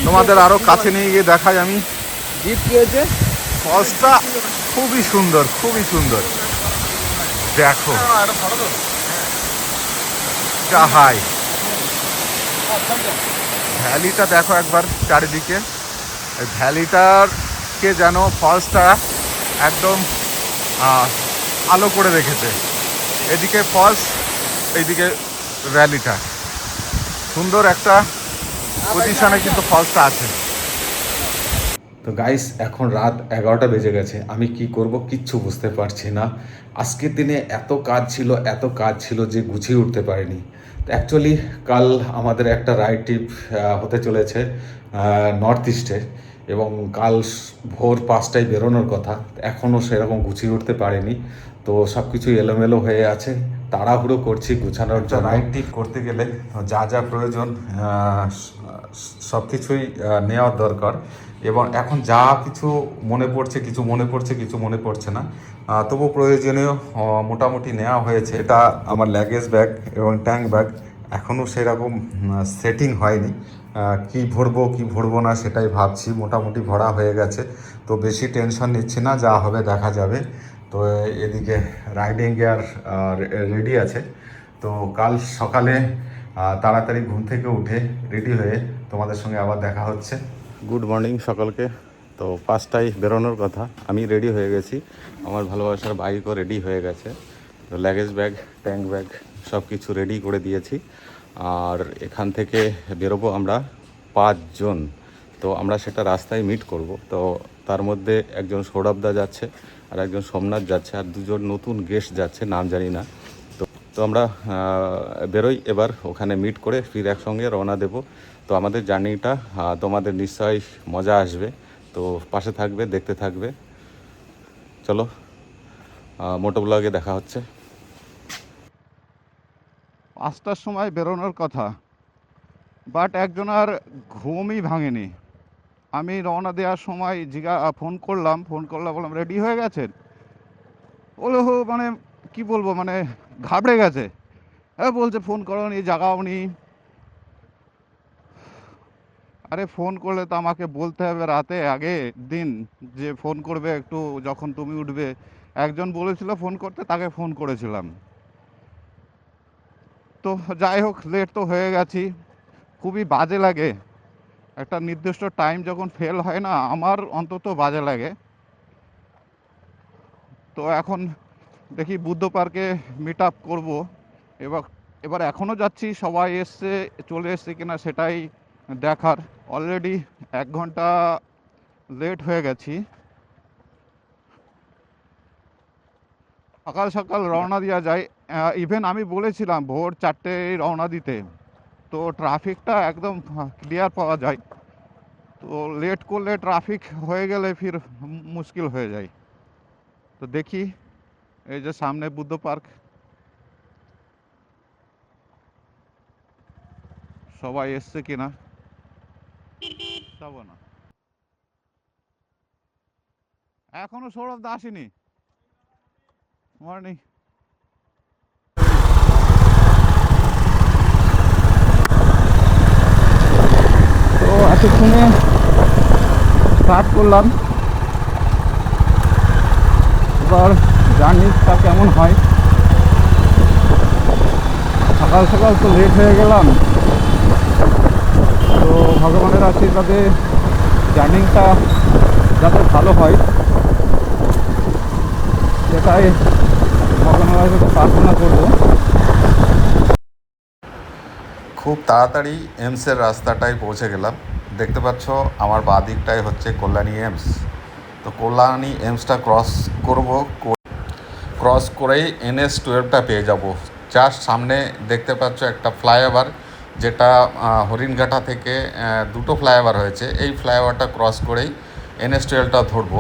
তোমাদের আরো কাছে নিয়ে গিয়ে দেখাই আমি। জিপ কি হয়েছে? ফলসটা খুবই সুন্দর, খুবই সুন্দর। দেখো হাই ভ্যালিটা দেখো একবার চারিদিকে। এই ভ্যালিটারকে যেন ফলসটা একদম আলো করে রেখেছে। এদিকে ফলস, এইদিকে ভ্যালিটা, সুন্দর একটা পজিশনে কিন্তু ফলসটা আছে। তো গাইস, এখন রাত 11টা বেজে গেছে। আমি কি করব কিচ্ছু বুঝতে পারছি না। আজকের দিনে এত কাজ ছিল যে গুছিয়ে উঠতে পারিনি। তো অ্যাকচুয়ালি কাল আমাদের একটা রাইড ট্রিপ হতে চলেছে নর্থ ইস্টে, এবং কাল ভোর 5টায় বেরোনোর কথা। এখনও সেরকম গুছিয়ে উঠতে পারিনি। তো সব কিছুই এলোমেলো হয়ে আছে, তাড়াহুড়ো করছি গুছানোর জন্য। রাইড ট্রিপ করতে গেলে যা যা প্রয়োজন সব কিছুই নেওয়ার দরকার। এবং এখন যা কিছু মনে পড়ছে, কিছু মনে পড়ছে না। তবু প্রয়োজনীয় মোটামুটি নেওয়া হয়েছে। এটা আমার লাগেজ ব্যাগ এবং ট্যাঙ্ক ব্যাগ। এখনও সেরকম সেটিং হয়নি। কি ভরবো না সেটাই ভাবছি। মোটামুটি ভরা হয়ে গেছে, তো বেশি টেনশন নিচ্ছি না, যা হবে দেখা যাবে। তো এদিকে রাইডিং গিয়ার রেডি আছে। তো কাল সকালে তাড়াতাড়ি ঘুম থেকে উঠে রেডি হয়ে তোমাদের সঙ্গে আবার দেখা হচ্ছে। গুড মর্নিং সকলকে। তো 5টায় বেরোনোর কথা, আমি রেডি হয়ে গেছি। আমার ভালোবাসার বাইকও রেডি হয়ে গেছে। তো লাগেজ ব্যাগ, ট্যাঙ্ক ব্যাগ সব কিছু রেডি করে দিয়েছি। আর এখান থেকে বেরোবো আমরা 5 জন। তো আমরা সেটা রাস্তায় মিট করব। তো তার মধ্যে একজন সৌরভদা যাচ্ছে, আর একজন সোমনাথ যাচ্ছে, আর 2জন নতুন গেস্ট যাচ্ছে, নাম জানি না। তো আমরা বেরোই এবার, ওখানে মিট করে ফির একসঙ্গে রওনা দেব। তো আমাদের জার্নিটা তোমাদের নিশ্চয়ই মজা আসবে। তো পাশে থাকবে, দেখতে থাকবে। চলো, মোটো ব্লগে দেখা হচ্ছে। 5টার সময় বেরোনোর কথা, বাট একজনের ঘুমই ভাঙেনি। আমি রওনা দেওয়ার সময় ফোন করলাম, বললাম রেডি হয়ে গেছেন? বলে মানে কি বলবো, মানে ঘাবড়ে গেছে। হ্যাঁ বলছে ফোন করো নি, জাগাও নি। আরে ফোন করলে তো আমাকে বলতে হবে রাতে আগে দিন, যে ফোন করবে একটু যখন তুমি উঠবে। একজন বলেছিল ফোন করতে, তাকে ফোন করেছিলাম। তো যাই হোক, লেট তো হয়ে গেছি। খুবই বাজে লাগে একটা নির্দিষ্ট টাইম যখন ফেল হয় না, আমার অন্তত বাজে লাগে। তো এখন দেখি বুদ্ধ পার্কে মিট আপ করবো। এবার এবার এখনও যাচ্ছি, সবাই চলে এসছে কিনা সেটাই দেখার। অলরেডি 1 ঘন্টা লেট হয়ে গেছি। সকাল সকাল রওনা দেওয়া যায়। ইভেন আমি বলেছিলাম ভোর 4টায় রওনা দিতে, তো ট্রাফিকটা একদম ক্লিয়ার পাওয়া যায়। তো লেট করলে, ট্রাফিক হয়ে গেলে ফির মুশকিল হয়ে যায়। তো দেখি, এই যে সামনে বুদ্ধ পার্ক, সবাই এসছে কিনা যাবো না। এখনো সৌরভ দা আসেনি। মর্নিং। তো এতক্ষণে স্টার্ট করলাম, এবার জার্নিটা কেমন হয়। সকাল সকাল তো লেট হয়ে গেলাম, তো ভগবানের আশীর্বাদে জার্নিটা যাতে ভালো হয় সেটাই ভগবানের কাছে প্রার্থনা করবো। খুব তাড়াতাড়ি এমসের রাস্তাটায় পৌঁছে গেলাম। দেখতে পাচ্ছ আমার বাঁ দিকটাই হচ্ছে কল্যাণী এমস। তো কল্যাণী এমসটা ক্রস করেই NS-12টা পেয়ে যাব। জাস্ট সামনে দেখতে পাচ্ছ একটা ফ্লাইওভার, যেটা হরিণঘাটা থেকে 2টো ফ্লাইওভার হয়েছে। এই ফ্লাইওভারটা ক্রস করেই NS-12টা ধরবো।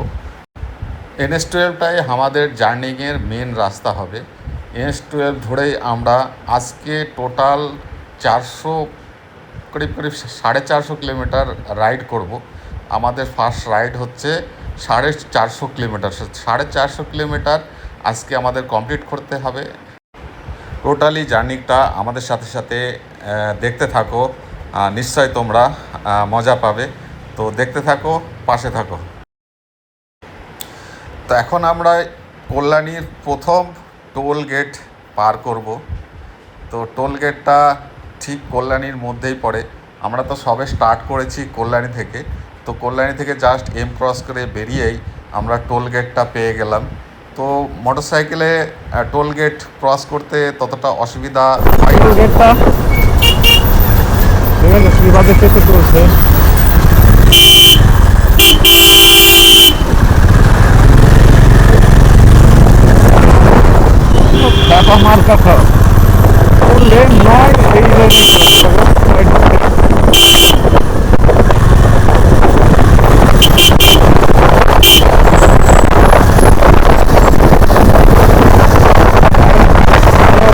NS-12টাই আমাদের জার্নিংয়ের মেন রাস্তা হবে। NS-12 ধরেই আমরা আজকে টোটাল 400, করিব 450 কিলোমিটার রাইড করব। আমাদের ফার্স্ট রাইড হচ্ছে 450 কিলোমিটার। 450 কিলোমিটার আজকে আমাদের কমপ্লিট করতে হবে। টোটালি জার্নিটা আমাদের সাথে সাথে দেখতে থাকো। নিশ্চয় তোমরা মজা পাবে। তো দেখতে থাকো, পাশে থাকো। তো এখন আমরা কল্যাণীর প্রথম টোল গেট পার করব। তো টোল গেটটা ঠিক কল্যাণীর মধ্যেই পড়ে। আমরা তো সবে স্টার্ট করেছি কল্যাণী থেকে। তো কল্যাণী থেকে জাস্ট এম ক্রস করে বেরিয়েই আমরা টোল গেটটা পেয়ে গেলাম। তো মোটরসাইকেলে টোল গেট ক্রস করতে ততটা অসুবিধা হয় না। গেটটা কিভাবে চেপে চলছে, টাকা মার কথা লেন নয়, এই লেনে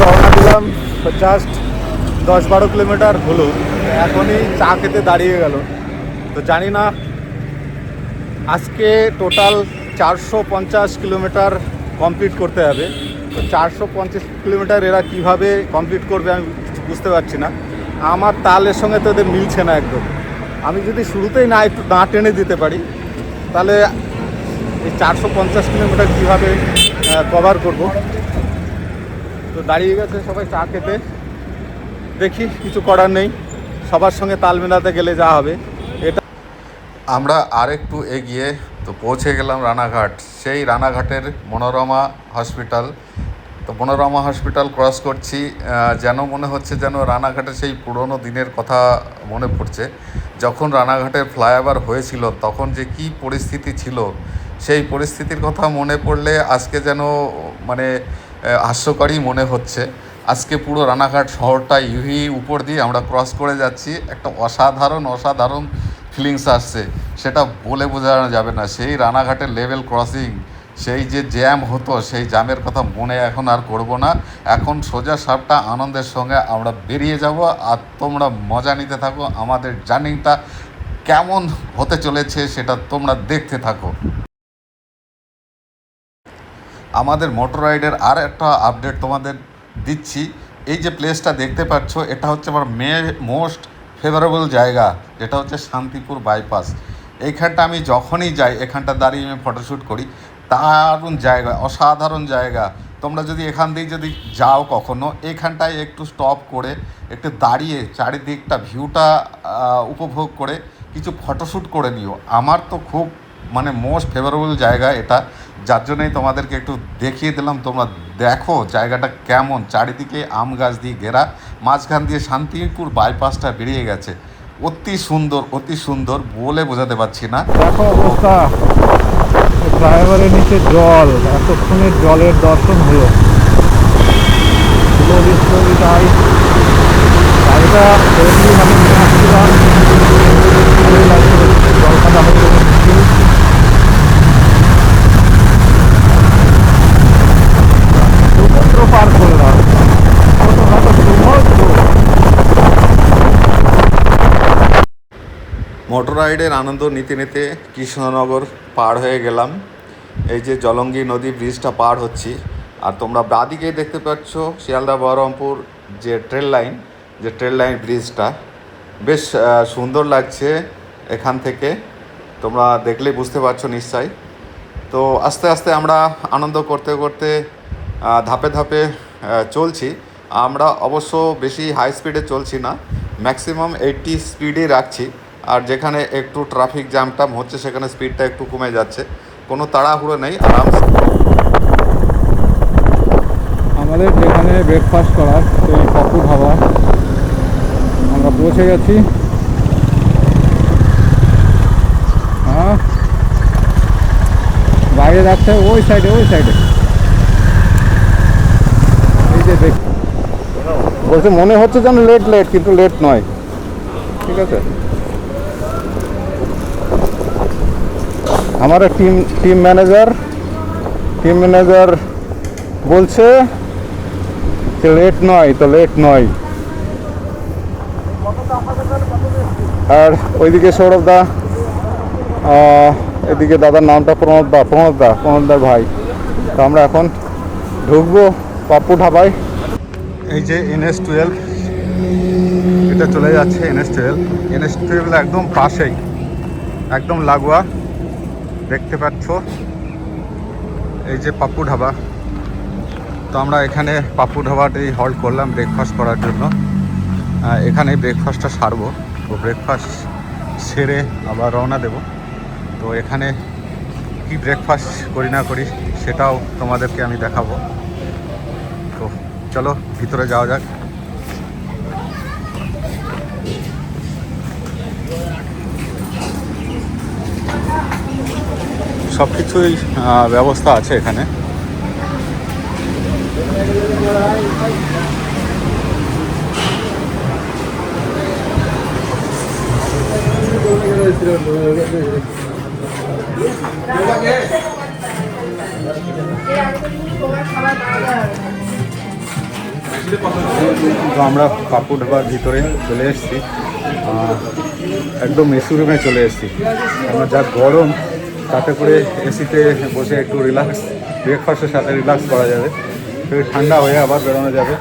রওনা দিলাম। জাস্ট 10-12 কিলোমিটার হলো, এখনই চা খেতে দাঁড়িয়ে গেল। তো জানি না আজকে টোটাল 450 কিলোমিটার কমপ্লিট করতে হবে। তো 450 কিলোমিটার এরা কিভাবে কমপ্লিট করবে আমি বুঝতে পারছি না। আমার তালের সঙ্গে তো এদের মিলছে না একদম। আমি যদি শুরুতেই একটু না টেনে দিতে পারি, তাহলে এই 450 কিলোমিটার কীভাবে কভার করব। তো দাঁড়িয়ে গেছে সবাই চা খেতে, দেখি কিছু করার নেই, সবার সঙ্গে তাল মেলাতে গেলে যা হবে। এটা আমরা আরেকটু এগিয়ে তো পৌঁছে গেলাম রানাঘাট, সেই রানাঘাটের মনোরমা হসপিটাল। তো মনোরমা হসপিটাল ক্রস করছি, যেন মনে হচ্ছে যেন রানাঘাটের সেই পুরনো দিনের কথা মনে পড়ছে। যখন রানাঘাটের ফ্লাইওভার হয়েছিল তখন যে কী পরিস্থিতি ছিল, সেই পরিস্থিতির কথা মনে পড়লে আজকে যেন মানে হাস্যকরই মনে হচ্ছে। আজকে পুরো রানাঘাট শহরটা ইউহি উপর দিয়ে আমরা ক্রস করে যাচ্ছি, একটা অসাধারণ ফিলিংস আসছে, সেটা বলে বোঝানো যাবে না। সেই রানাঘাটের লেভেল ক্রসিং, সেই যে জ্যাম হতো, সেই জ্যামের কথা মনে এখন আর করব না। এখন সোজা সাপটা আনন্দের সঙ্গে আমরা বেরিয়ে যাব, আর তোমরা মজা নিতে থাকো। আমাদের জার্নিটা কেমন হতে চলেছে সেটা তোমরা দেখতে থাকো। আমাদের মোটর রাইডের আর একটা আপডেট তোমাদের দিচ্ছি। এই যে প্লেসটা দেখতে পাচ্ছ, এটা হচ্ছে আমার মোস্ট ফেভারেবল জায়গা, যেটা হচ্ছে শান্তিপুর বাইপাস। এইখানটা আমি যখনই যাই এখানটা দাঁড়িয়ে আমি ফটোশ্যুট করি। দারুণ জায়গা, অসাধারণ জায়গা। তোমরা যদি এখান দিয়ে যদি যাও কখনো, এখানটায় একটু স্টপ করে একটু দাঁড়িয়ে চারিদিকটা ভিউটা উপভোগ করে কিছু ফটোশ্যুট করে নিও। আমার তো খুব মানে মোস্ট ফেভারেবল জায়গা এটা, যার জন্যই তোমাদেরকে একটু দেখিয়ে দিলাম। তোমরা দেখো জায়গাটা কেমন, চারিদিকে আম গাছ দিয়ে ঘেরা, মাঝখান দিয়ে শান্তিপুর বাইপাসটা বেরিয়ে গেছে। অতি সুন্দর বলে বোঝাতে পারছি না। দেখো অবস্থা, ফ্লাইওভারের নিচে জল, এতক্ষণের জলের দর্শন হলো। গাড়িটা আমি নিয়ে আসছিলাম, জল কাটা হয়ে সমুদ্র পার করলাম। মোটর রাইডের আনন্দ নিতে নিতে কৃষ্ণনগর পার হয়ে গেলাম। এই যে জলঙ্গি নদী ব্রিজটা পার হচ্ছি, আর তোমরা বাদিকেই দেখতে পাচ্ছ শিয়ালদা বহরমপুর যে ট্রেন লাইন ব্রিজটা বেশ সুন্দর লাগছে এখান থেকে, তোমরা দেখলেই বুঝতে পারছো নিশ্চয়ই। তো আস্তে আস্তে আমরা আনন্দ করতে করতে ধাপে ধাপে চলছি। আমরা অবশ্য বেশি হাই স্পিডে চলছি না, ম্যাক্সিমাম 80 স্পিডে রাখছি। আর যেখানে একটু ট্রাফিক জ্যামটা হচ্ছে সেখানে স্পিডটা একটু কমে যাচ্ছে, কোনো তাড়াহুড়ো নেই, আরামসে। আমাদের যেখানে ব্রেকফাস্ট করার সেই পাপ্পু ধাবা আমরা পৌঁছে গেছি। হ্যাঁ, বাইরে যাচ্ছে ওই সাইডে এই যে দেখ বলছে মনে হচ্ছে যেন লেট কিন্তু লেট নয়, ঠিক আছে। আমার টিম ম্যানেজার বলছে যে লেট নয়। আর ওইদিকে সৌরভ দা, এদিকে দাদার নামটা প্রণবদার ভাই। তো আমরা এখন ঢুকবো পাপ্পু ধাবায়। এই যে NS12 এটা চলে যাচ্ছে NH12। NH12 একদম পাশেই, একদম লাগোয়া। দেখতে পাচ্ছ এই যে পাপ্পু ধাবা। তো আমরা এখানে পাপ্পু ধাবাতেই হল্ট করলাম ব্রেকফাস্ট করার জন্য। এখানে ব্রেকফাস্টটা সারবো, তো ব্রেকফাস্ট সেরে আবার রওনা দেব। তো এখানে কি ব্রেকফাস্ট করি না করি সেটাও তোমাদেরকে আমি দেখাবো। তো চলো ভিতরে যাওয়া যাক। সব কিছুই ব্যবস্থা আছে এখানে। তো আমরা পাপ্পু ধাবার ভিতরে চলে এসেছি, একদম এসি রুমে চলে এসেছি। আমরা যা গরম, তাতে করে এসিতে বসে একটু রিল্যাক্স, ব্রেকফাস্টের সাথে রিল্যাক্স করা যাবে, একটু ঠান্ডা হয়ে আবার বেরোনো যাবে।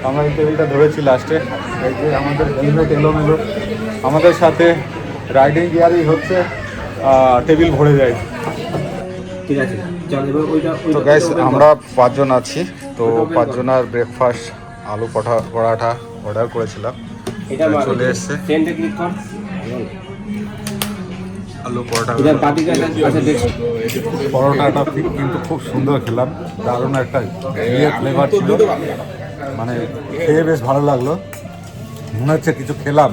আমরা এই টেবিলটা ধরেছি লাস্টে। এই যে আমাদের হেলমেট এলোমেলো, আমাদের সাথে রাইডিং গিয়ারই হচ্ছে টেবিল ভরে যায়। ঠিক আছে, চল এবার ওইটা তো গাইস আমরা 5 জন আছি। তো 5 জনের ব্রেকফাস্ট আলু পরাঠা অর্ডার করেছিলাম, এটা চলে এসছে। ট্রেনটা ক্লিক কর। আলু পরোটা, এটা বাটিটা আচ্ছা দেখ। পরোটাটা কিন্তু খুব সুন্দর খেলাম, দারুণ একটা ঘিয়ের ফ্লেভার ছিল, মানে খেয়ে বেশ ভালো লাগলো, মনে হচ্ছে কিছু খেলাম।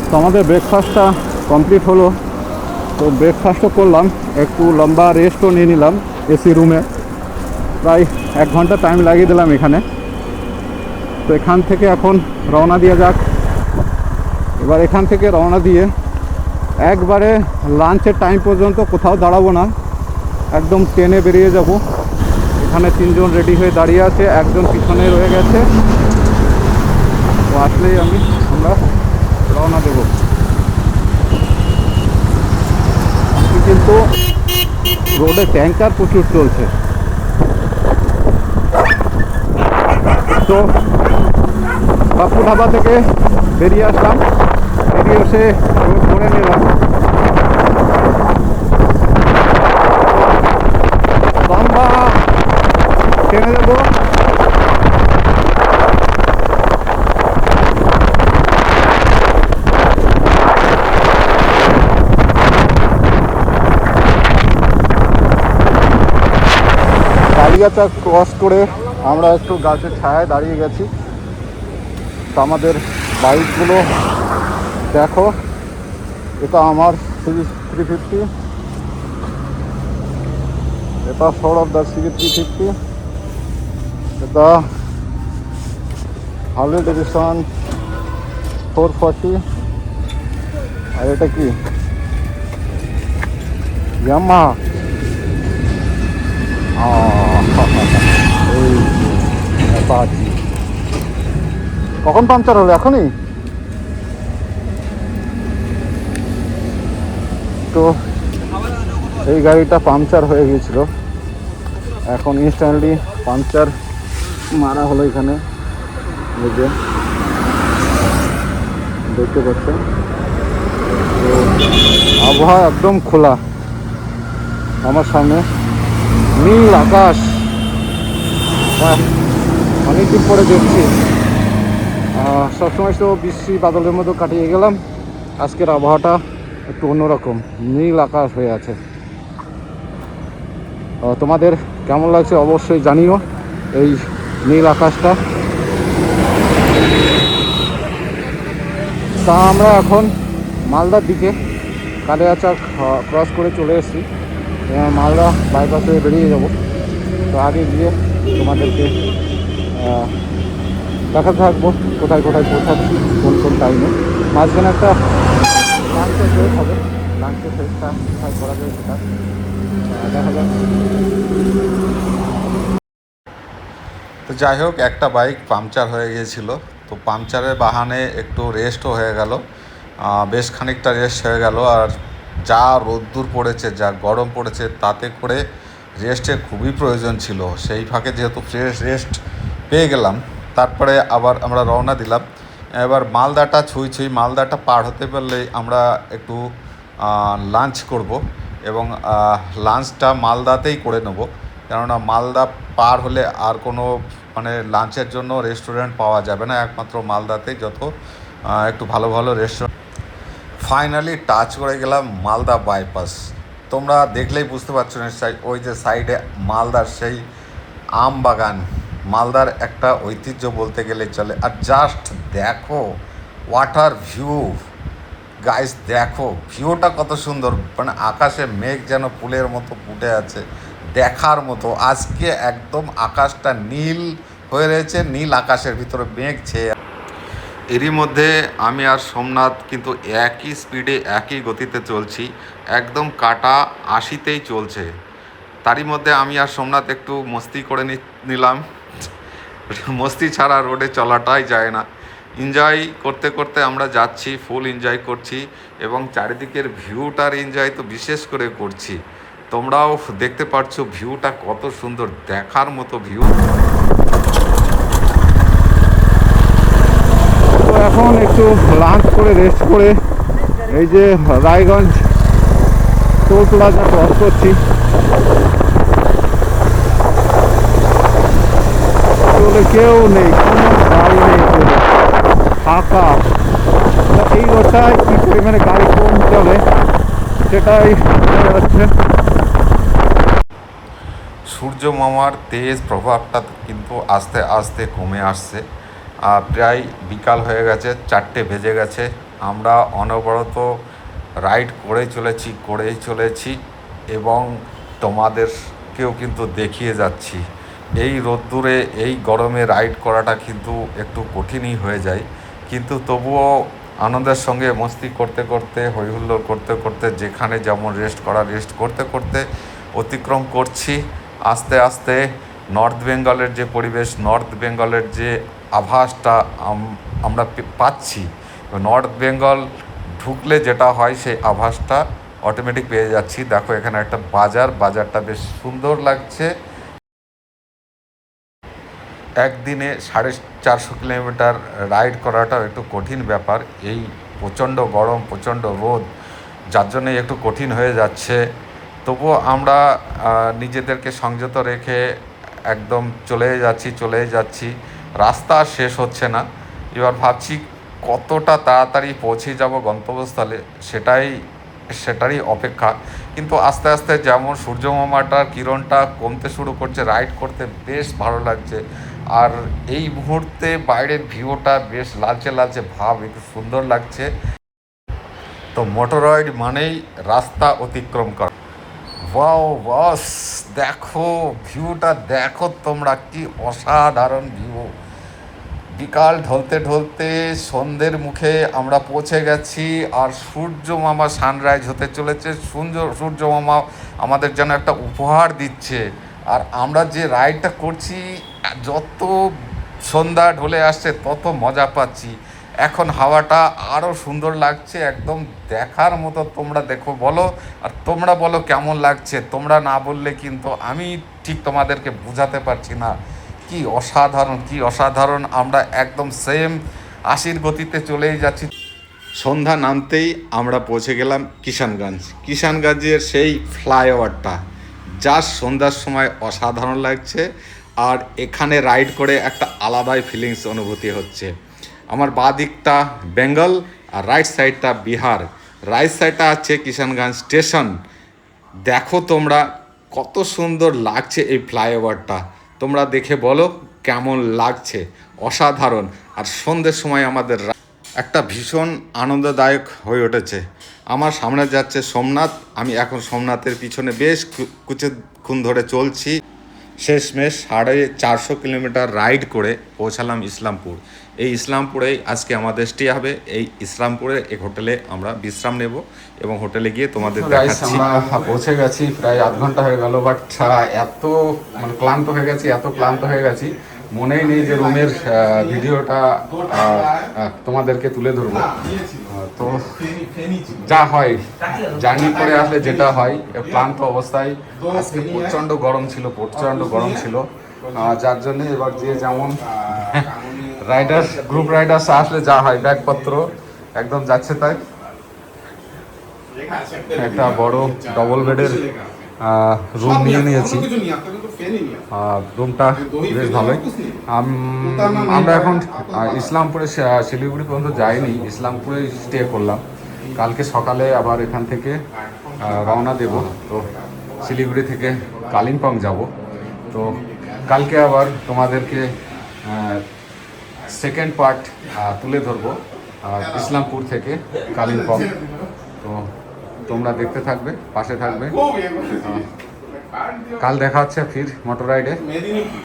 তো আমাদের ব্রেকফাস্টটা কমপ্লিট হলো। তো ব্রেকফাস্টও করলাম, একটু লম্বা রেস্টও নিয়ে নিলাম এসি রুমে, প্রায় 1 ঘন্টা টাইম লাগিয়ে দিলাম এখানে। তো এখান থেকে এখন রওনা দেওয়া যাক। এবার এখান থেকে রওনা দিয়ে একবারে লাঞ্চের টাইম পর্যন্ত কোথাও দাঁড়াবো না, একদম ট্রেনে বেরিয়ে যাব। এখানে 3 জন রেডি হয়ে দাঁড়িয়ে আছে, একজন পিছনে রয়ে গেছে। তো আসলেই আমরা রওনা দেব। কিন্তু রোডে ট্যাঙ্কার প্রচুর চলছে। তো পাপ্পু ধাবা থেকে বেরিয়ে আসলাম, বেরিয়ে এসে রোড ধরে নিলাম। লম্বা ট্রেনে দেবো। কালিয়াচক ক্রস করে আমরা একটু গাছের ছায়ায় দাঁড়িয়ে গেছি। তো আমাদের বাইকগুলো দেখো, এটা আমার 350, এটা সৌরভ দার সিবি 350, এটা হার্লে ডেভিডসন 440, আর এটা কি ইয়ামাহা। কখন পাংচার হলো? এখনই? তো এই গাড়িটা পাংচার হয়ে গিয়েছিল, এখন ইনস্ট্যান্টলি পাংচার মারা হলো। এখানে দেখতে পাচ্ছেন, তো আবহাওয়া একদম খোলা। আমার সামনে নীল আকাশ, অনেকদিন পরে দেখছি। সবসময় তো বৃষ্টি বাদলের মতো কাটিয়ে গেলাম, আজকের আবহাওয়াটা একটু অন্যরকম, নীল আকাশ হয়ে আছে। তোমাদের কেমন লাগছে অবশ্যই জানিও এই নীল আকাশটা। তা আমরা এখন মালদার দিকে কালিয়াচক ক্রস করে চলে এসেছি, মালদা বাইপাস হয়ে বেরিয়ে যাব। তো আগে গিয়ে তোমাদেরকে দেখাতে থাকবো কোথায় কোথায় পৌঁছাচ্ছি, কোন কোন টাইমে। মাঝখানে একটা লাঞ্চের ব্রেক হবে, লাঞ্চের ব্রেকটা কোথায় করা যায় সেটা দেখা যাক। তো যাই হোক, একটা বাইক পাংচার হয়ে গিয়েছিল, তো পাংচারের বাহানে একটু রেস্টও হয়ে গেল, বেশ খানিকটা রেস্ট হয়ে গেল। আর যা রোদ্দুর পড়েছে, যা গরম পড়েছে, তাতে করে রেস্টের খুবই প্রয়োজন ছিল। সেই ফাঁকে যেহেতু ফ্রেশ রেস্ট পেয়ে গেলাম, তারপরে আবার আমরা রওনা দিলাম। এবার মালদাটা ছুঁই মালদাটা পার হতে পারলে আমরা একটু লাঞ্চ করব এবং লাঞ্চটা মালদাতেই করে নেব, কেননা মালদা পার হলে আর কোনো মানে লাঞ্চের জন্য রেস্টুরেন্ট পাওয়া যাবে না, একমাত্র মালদাতেই যত একটু ভালো ভালো রেস্টুরেন্ট। ফাইনালি টাচ করে গেলাম মালদা বাইপাস। তোমরা দেখলেই বুঝতে পারছো নিশ্চয়ই, ওই যে সাইডে মালদার সেই আম বাগান, মালদার একটা ঐতিহ্য বলতে গেলে চলে। আর জাস্ট দেখো ওয়াটার ভিউ গাইস, দেখো ভিউটা কত সুন্দর, মানে আকাশে মেঘ যেন ফুলের মতো ফুটে আছে, দেখার মতো। আজকে একদম আকাশটা নীল হয়ে রয়েছে, নীল আকাশের ভিতরে মেঘ ছেয়ে। এরই মধ্যে আমি আর সোমনাথ কিন্তু একই স্পিডে একই গতিতে চলছি, একদম কাটা 80তেই চলছে। তারই মধ্যে আমি আর সোমনাথ একটু মস্তি করে নিলাম। মস্তি ছাড়া রোডে চলাটাই যায় না। এনজয় করতে করতে আমরা যাচ্ছি, ফুল এনজয় করছি এবং চারিদিকের ভিউটার এনজয় তো বিশেষ করে করছি। তোমরাও দেখতে পাচ্ছ ভিউটা কত সুন্দর, দেখার মতো ভিউ। তো এখন একটু লাঞ্চ করে রেস্ট করে এই যে রায়গঞ্জ টোল প্লাজা ক্রস করছি। টোলে কেউ নেই, কোনো গাড়ি নেই, টোলে ফাঁকা। এই রোডটায় কী পরিমাণে গাড়ি কম চলে সেটাই বোঝা যাচ্ছে। সূর্য মামার তেজ প্রভাবটা কিন্তু আস্তে আস্তে কমে আসছে। প্রায় বিকাল হয়ে গেছে, 4টে বেজে গেছে। আমরা অনবরত রাইড করেই চলেছি এবং তোমাদেরকেও কিন্তু দেখিয়ে যাচ্ছি। এই রোদ্দুরে এই গরমে রাইড করাটা কিন্তু একটু কঠিনই হয়ে যায়, কিন্তু তবুও আনন্দের সঙ্গে মস্তি করতে করতে, হইহুল্লোড় করতে করতে, যেখানে যেমন রেস্ট করতে করতে অতিক্রম করছি আস্তে আস্তে নর্থ বেঙ্গলের যে পরিবেশ, নর্থ বেঙ্গলের যে আভাসটা আমরা পাচ্ছি। নর্থ বেঙ্গল ঢুকলে যেটা হয় সেই আভাসটা অটোমেটিক পেয়ে যাচ্ছি। দেখো এখানে একটা বাজারটা বেশ সুন্দর লাগছে। একদিনে 450 কিলোমিটার রাইড করাটাও একটু কঠিন ব্যাপার। এই প্রচণ্ড গরম, প্রচণ্ড রোদ, যার জন্যই একটু কঠিন হয়ে যাচ্ছে। তবুও আমরা নিজেদেরকে সংযত রেখে একদম চলেই যাচ্ছি। রাস্তা আর শেষ হচ্ছে না। এবার ভাবছি কতটা তাড়াতাড়ি পৌঁছে যাব গন্তব্যস্থলে, সেটারই অপেক্ষা। কিন্তু আস্তে আস্তে যেমন সূর্যমামাটার কিরণটা কমতে শুরু করছে, রাইড করতে বেশ ভালো লাগছে। আর এই মুহূর্তে বাইরের ভিউটা বেশ লালচে ভাব, একটু সুন্দর লাগছে। তো মোটর রাইড মানেই রাস্তা অতিক্রম করা। ওয়াও বস, দেখো ভিউটা, দেখো তোমরা, কি অসাধারণ ভিউ। বিকাল ঢলতে ঢলতে সন্ধ্যের মুখে আমরা পৌঁছে গেছি, আর সূর্য মামা সানরাইজ হতে চলেছে। সূর্য মামা আমাদের যেন একটা উপহার দিচ্ছে। আর আমরা যে রাইডটা করছি, যত সন্ধ্যা ঢলে আসছে তত মজা পাচ্ছি। এখন হাওয়াটা আরও সুন্দর লাগছে, একদম দেখার মতো। তোমরা দেখো, বলো, আর তোমরা বলো কেমন লাগছে। তোমরা না বললে কিন্তু আমি ঠিক তোমাদেরকে বোঝাতে পারছি না। কি অসাধারণ। আমরা একদম সেম 80 গতিতে চলেই যাচ্ছি। সন্ধ্যা নামতেই আমরা পৌঁছে গেলাম কিষানগঞ্জের সেই ফ্লাইওভারটা, যা সন্ধ্যার সময় অসাধারণ লাগছে। আর এখানে রাইড করে একটা আলাদাই ফিলিংস অনুভূতি হচ্ছে। আমার বাঁ দিকটা বেঙ্গল আর রাইট সাইডটা বিহার। রাইট সাইডটা আছে কিষানগঞ্জ স্টেশন। দেখো তোমরা কত সুন্দর লাগছে এই ফ্লাইওভারটা। তোমরা দেখে বলো কেমন লাগছে। অসাধারণ। আর সন্ধ্যের সময় আমাদের একটা ভীষণ আনন্দদায়ক হয়ে উঠেছে। আমার সামনে যাচ্ছে সোমনাথ, আমি এখন সোমনাথের পিছনে বেশ কিছুক্ষণ ধরে চলছি। শেষমেশ 450 কিলোমিটার রাইড করে পৌঁছালাম ইসলামপুর। এই ইসলামপুরেই আজকে আমাদের স্টে হবে। এই ইসলামপুরে এক হোটেলে আমরা বিশ্রাম নেব এবং হোটেলে গিয়ে তোমাদের দেখাচ্ছি। আমরা পৌঁছে গেছি, প্রায় আধ ঘন্টা হয়ে গেল, বাট এত ক্লান্ত হয়ে গেছি, মনেই নেই যে রুমের ভিডিওটা তোমাদেরকে তুলে ধরবো। তো যা হয়, জার্নি করে আসলে যেটা হয়, ক্লান্ত অবস্থায়। আজকে প্রচণ্ড গরম ছিল, যার জন্য এবার যে যেমন রাইডার গ্রুপ রাইডার্স আসলে যা হয় ব্যাগপত্র একদম যাচ্ছে তাই। একটা বড় ডবল বেডের রুম নিয়ে নিয়েছি। রুমটা বেশ ভালোই। আমরা এখন ইসলামপুরে শিলিগুড়ি পর্যন্ত যাইনি, ইসলামপুরে স্টে করলাম। কালকে সকালে আবার এখান থেকে রওনা দেব। তো শিলিগুড়ি থেকে কালিম্পং যাব। তো কালকে আবার তোমাদেরকে সেকেন্ড পার্ট তুলে ধরবো ইসলামপুর থেকে কালিম্পং। তো তোমরা দেখতে থাকবে, পাশে থাকবে। কাল দেখা হচ্ছে ফির মোটর রাইডে।